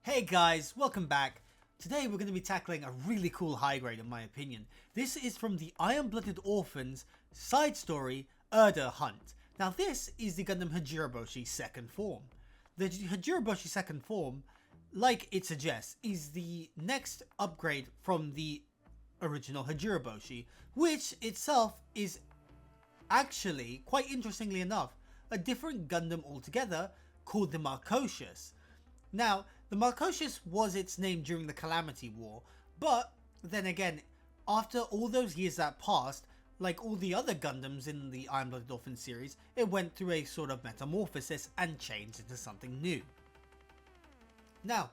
Hey guys, welcome back. Today we're going to be tackling a really cool high grade in my opinion. This is from the Iron-Blooded Orphans side story, Erda Hunt. Now this is the Gundam Hajiroboshi second form. The Hajiroboshi second form, like it suggests, is the next upgrade from the original Hajiroboshi, which itself is actually, quite interestingly enough, a different Gundam altogether called the Barbatos. Now, the Barbatos was its name during the Calamity War, but then again, after all those years that passed, like all the other Gundams in the Iron-Blooded Orphan series, it went through a sort of metamorphosis and changed into something new. Now,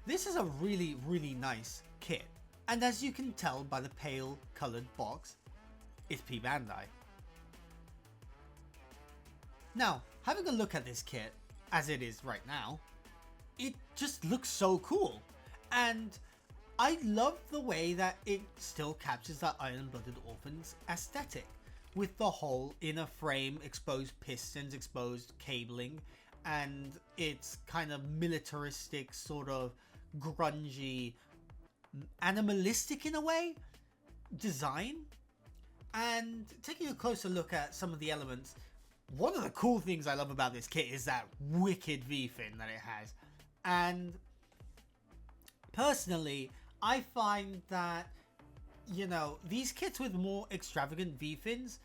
this is a really nice kit, and as you can tell by the pale coloured box, it's P Bandai. Now, having a look at this kit, as it is right now, it just looks so cool, and I love the way that it still captures that Iron-Blooded Orphans aesthetic, with the whole inner frame, exposed pistons, exposed cabling, and its kind of militaristic, sort of grungy, animalistic in a way, design. And taking a closer look at some of the elements, one of the cool things I love about this kit is that wicked V-fin that it has. And personally, I find that, you know, these kits with more extravagant V-fins,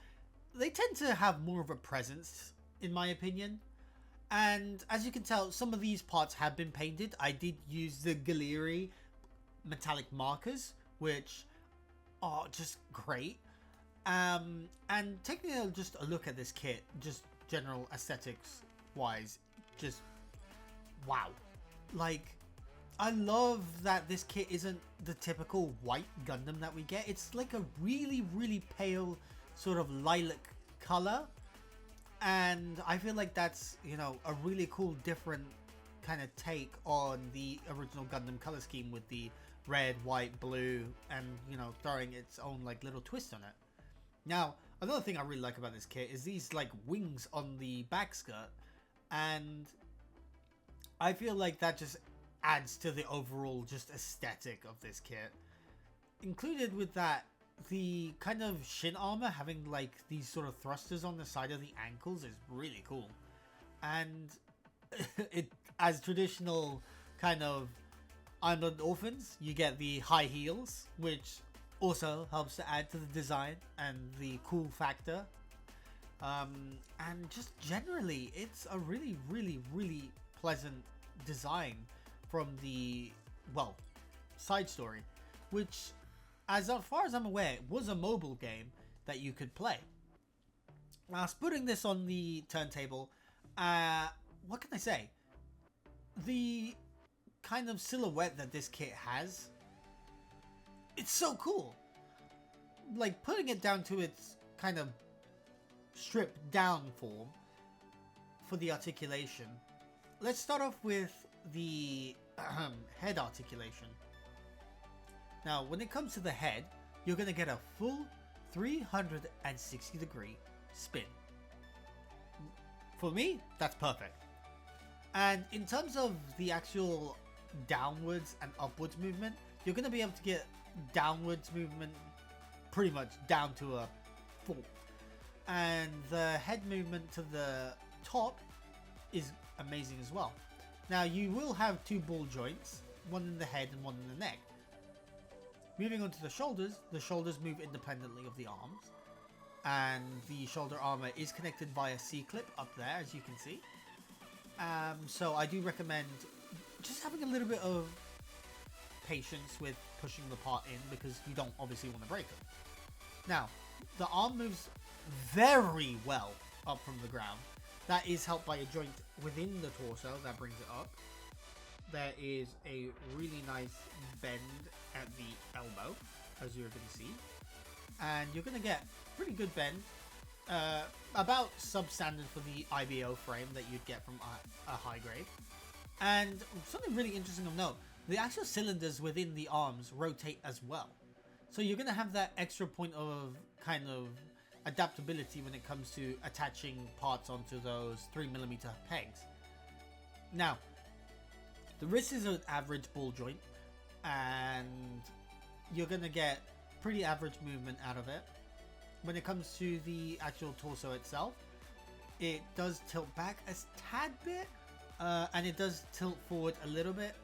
they tend to have more of a presence, in my opinion. And as you can tell, some of these parts have been painted. I did use the Galeri metallic markers, which are just great. And taking just a look at this kit, just general aesthetics wise, just wow. Like, I love that this kit isn't the typical white Gundam that we get. It's like a really pale sort of lilac color, and I feel like that's, you know, a really cool different kind of take on the original Gundam color scheme with the red, white, blue, and, you know, throwing its own like little twist on it. Now, another thing I really like about this kit is these like wings on the back skirt, and I feel like that just adds to the overall just aesthetic of this kit. Included with that, the kind of shin armor having like these sort of thrusters on the side of the ankles is really cool. And it, as traditional kind of Iron-Blooded Orphans, you get the high heels, which also helps to add to the design and the cool factor. And just generally, it's a really pleasant design from the, well, side story, which, as far as I'm aware, was a mobile game that you could play. Now, putting this on the turntable, what can I say? The kind of silhouette that this kit has, it's so cool. Like, putting it down to its kind of stripped down form for the articulation. Let's start off with the head articulation. Now, when it comes to the head, you're going to get a full 360 degree spin. For me, that's perfect. And in terms of the actual downwards and upwards movement, you're going to be able to get downwards movement pretty much down to a 4. And the head movement to the top is amazing as well. Now, you will have 2 ball joints, one in the head and one in the neck. Moving on to the shoulders move independently of the arms, and the shoulder armor is connected via C-clip up there, as you can see. So I do recommend just having a little bit of patience with pushing the part in, because you don't obviously want to break them. Now, the arm moves very well up from the ground. That is helped by a joint within the torso that brings it up. There is a really nice bend at the elbow, as you're going to see. And you're going to get pretty good bend, about substandard for the IBO frame that you'd get from a high grade. And something really interesting of note, the actual cylinders within the arms rotate as well. So you're going to have that extra point of kind of adaptability when it comes to attaching parts onto those 3mm pegs. Now, The wrist is an average ball joint, and you're going to get pretty average movement out of it. When it comes to the actual torso itself, it does tilt back a tad bit, and it does tilt forward a little bit.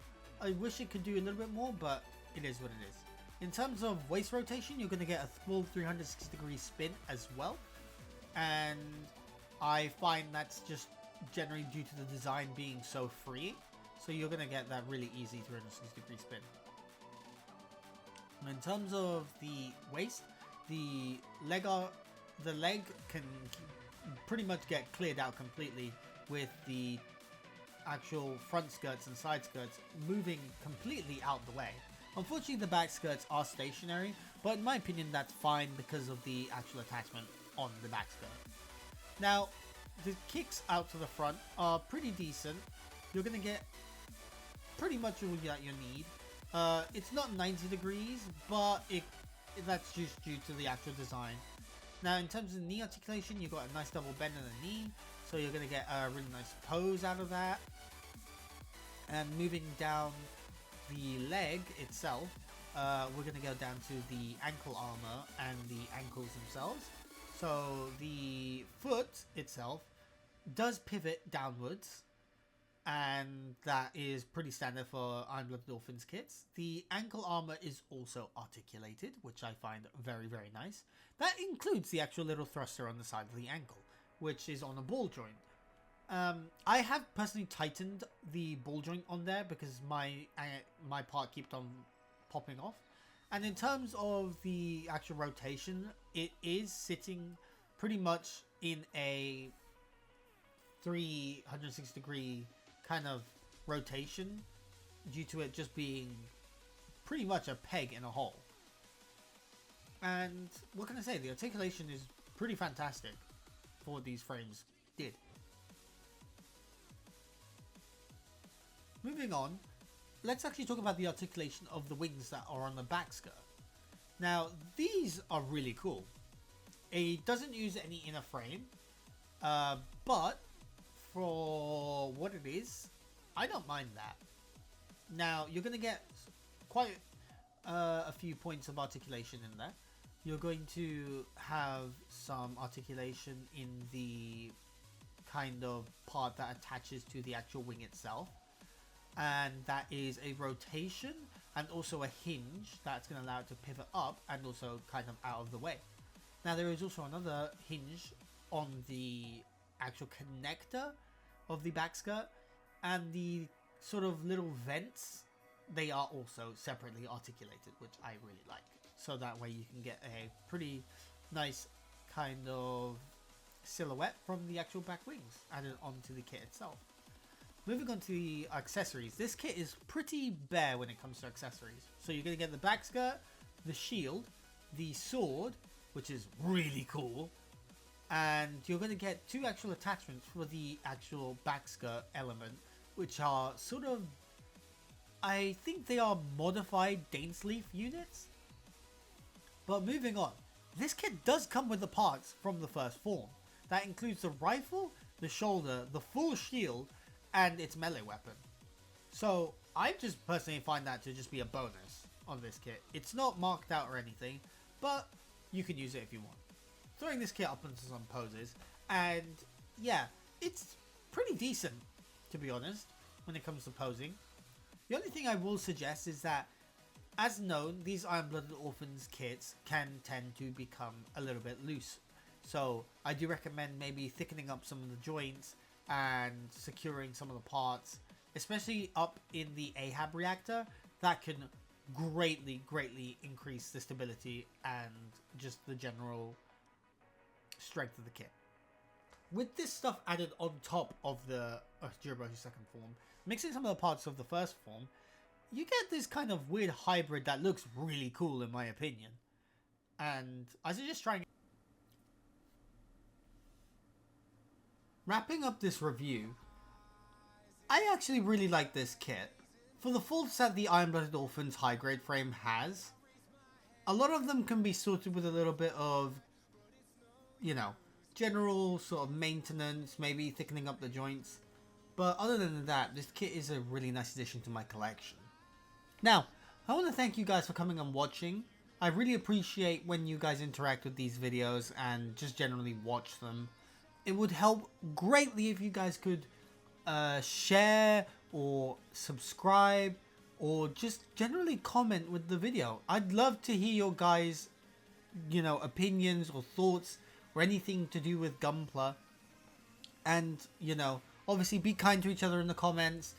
I wish it could do a little bit more, but it is what it is. In terms of waist rotation, you're going to get a full 360-degree spin as well, and I find that's just generally due to the design being so free, so you're going to get that really easy 360-degree spin. In terms of the waist, the leg can pretty much get cleared out completely with the actual front skirts and side skirts moving completely out the way. Unfortunately, the back skirts are stationary, but in my opinion that's fine because of the actual attachment on the back skirt. Now, the kicks out to the front are pretty decent. You're going to get pretty much all that you need. It's not 90 degrees, but that's just due to the actual design. Now, in terms of knee articulation, you've got a nice double bend in the knee, so you're going to get a really nice pose out of that. And moving down the leg itself, we're going to go down to the ankle armor and the ankles themselves. So the foot itself does pivot downwards, and that is pretty standard for Iron-Blooded Orphans kits. The ankle armor is also articulated, which I find very, very nice. That includes the actual little thruster on the side of the ankle, which is on a ball joint. I have personally tightened the ball joint on there because my part kept on popping off. And in terms of the actual rotation, it is sitting pretty much in a 360-degree kind of rotation due to it just being pretty much a peg in a hole. And what can I say? The articulation is pretty fantastic for what these frames did. Moving on, let's actually talk about the articulation of the wings that are on the back skirt. Now, these are really cool. It doesn't use any inner frame, but for what it is, I don't mind that. Now, you're going to get quite a few points of articulation in there. You're going to have some articulation in the kind of part that attaches to the actual wing itself. And that is a rotation and also a hinge that's going to allow it to pivot up and also kind of out of the way. Now, there is also another hinge on the actual connector of the back skirt, and the sort of little vents, they are also separately articulated, which I really like. So that way you can get a pretty nice kind of silhouette from the actual back wings added onto the kit itself. Moving on to the accessories. This kit is pretty bare when it comes to accessories. So you're going to get the back skirt, the shield, the sword, which is really cool, and you're going to get two actual attachments for the actual back skirt element, which are sort of, I think they are modified Dainsleif units. But moving on, this kit does come with the parts from the first form. That includes the rifle, the shoulder, the full shield, and its melee weapon. So I just personally find that to just be a bonus on this kit. It's not marked out or anything, but you can use it if you want. Throwing this kit up into some poses, and yeah, it's pretty decent, to be honest, when it comes to posing. The only thing I will suggest is that, as known, these Iron-Blooded Orphans kits can tend to become a little bit loose. So I do recommend maybe thickening up some of the joints and securing some of the parts, especially up in the Ahab reactor. That can greatly increase the stability and just the general strength of the kit. With this stuff added on top of the Hajiroboshi second form, mixing some of the parts of the first form, you get this kind of weird hybrid that looks really cool in my opinion. And I suggest trying. Wrapping up this review, I actually really like this kit. For the faults that the Iron-Blooded Orphans high grade frame has, a lot of them can be sorted with a little bit of, you know, general sort of maintenance, maybe thickening up the joints. But other than that, this kit is a really nice addition to my collection. Now, I want to thank you guys for coming and watching. I really appreciate when you guys interact with these videos and just generally watch them. It would help greatly if you guys could share or subscribe or just generally comment with the video. I'd love to hear your guys, opinions or thoughts or anything to do with Gunpla. And, obviously be kind to each other in the comments.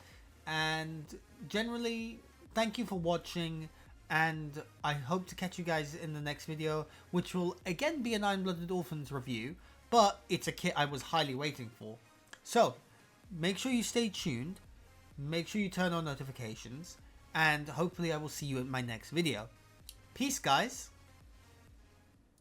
And generally, thank you for watching. And I hope to catch you guys in the next video, which will again be an Iron-Blooded Orphans review. But it's a kit I was highly waiting for. So, make sure you stay tuned. Make sure you turn on notifications. And hopefully I will see you in my next video. Peace, guys.